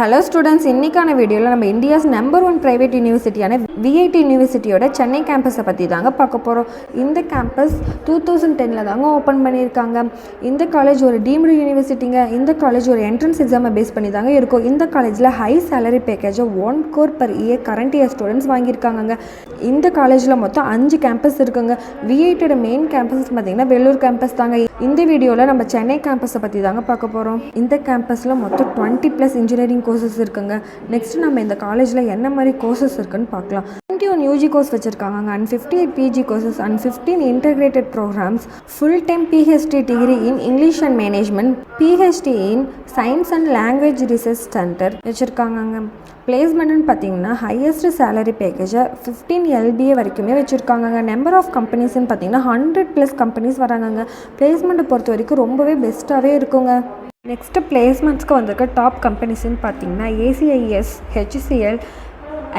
Hello students, இன்றைக்கான வீடியோவில் நம்ம இந்தியாஸ் நம்பர் 1 ப்ரைவேட் யூனிவர்சிட்டியான விஐடி யூனிவர்சிட்டியோட சென்னை கேம்பஸை பற்றி தாங்க பார்க்க போகிறோம். இந்த கேம்பஸ் 2010 தாங்க ஓப்பன் பண்ணியிருக்காங்க. இந்த காலேஜ் ஒரு டீம்டு யூனிவர்சிட்டிங்க. இந்த காலேஜ் ஒரு என்ட்ரன்ஸ் எக்ஸாமை பேஸ் பண்ணி தாங்க இருக்கும். இந்த காலேஜில் ஹை சேலரி பேக்கேஜை 1 crore per year current year students வாங்கியிருக்காங்க. இந்த காலேஜில் மொத்தம் 5 கேம்பஸ் இருக்குங்க. விஐடியோட மெயின் கேம்பஸ் பார்த்திங்கன்னா வெள்ளூர் கேம்பஸ் தாங்க. இந்த வீடியோவில் நம்ம சென்னை கேம்பஸை பற்றி தாங்க பார்க்க போகிறோம். இந்த கேம்பஸில் மொத்தம் 20+ இன்ஜினியரிங் கோர்சஸ் இருக்குங்க. நெக்ஸ்ட் நம்ம இந்த காலேஜில் என்ன மாதிரி கோர்சஸ் இருக்குன்னு பார்க்கலாம். 21 UG கோர்ஸ் வச்சுருக்காங்க and 58 PG courses and 15 integrated programmes, full time PhD degree in English and management, PhD in science and language research centre வச்சுருக்காங்க. பிளேஸ்மெண்ட்னு பார்த்தீங்கன்னா ஹையஸ்ட் சேலரி பேக்கேஜை 15 LBA வரைக்குமே வச்சுருக்காங்க. நம்பர் ஆஃப் கம்பெனிஸ்ன்னு பார்த்தீங்கன்னா 100+ கம்பெனிஸ் வராங்க. பிளேஸ்மெண்ட்டை பொறுத்த வரைக்கும் ரொம்பவே பெஸ்ட்டாகவே இருக்குங்க. நெக்ஸ்ட்டு பிளேஸ்மெண்ட்ஸ்க்கு வந்திருக்க டாப் கம்பெனிஸ்ன்னு பார்த்தீங்கன்னா ACIS, HCL,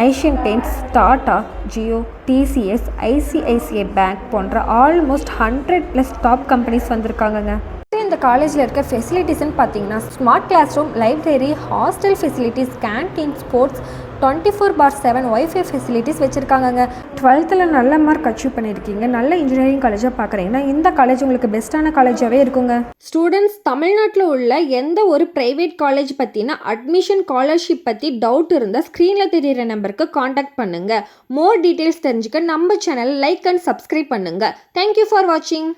Asian Paints, Tata, Jio, TCS, ICICI bank போன்ற ஆல்மோஸ்ட் 100+ டாப் கம்பெனிஸ் வந்திருக்காங்கங்க. இந்த காலேஜில் இருக்க ஃபெசிலிட்டிஸ்ன்னு பார்த்தீங்கன்னா smart class room, library, hostel facilities, canteen, sports, 24/7 wifi facilities வச்சுருக்காங்க. 12th நல்ல மார்க் அச்சீவ் பண்ணியிருக்கீங்க, நல்ல இன்ஜினியரிங் காலேஜாக பார்க்குறீங்கன்னா இந்த காலேஜ் உங்களுக்கு பெஸ்ட்டான காலேஜாகவே இருக்குங்க. ஸ்டூடெண்ட்ஸ், தமிழ்நாட்டில் உள்ள எந்த ஒரு ப்ரைவேட் காலேஜ் பற்றினா அட்மிஷன் ஸ்காலர்ஷிப் பற்றி டவுட் இருந்தால் ஸ்க்ரீனில் தெரிகிற நம்பருக்கு காண்டாக்ட் பண்ணுங்கள். மோர் டீட்டெயில்ஸ் தெரிஞ்சுக்க நம்ம சேனல் லைக் அண்ட் சப்ஸ்கிரைப் பண்ணுங்கள். தேங்க்யூ ஃபார் வாட்சிங்.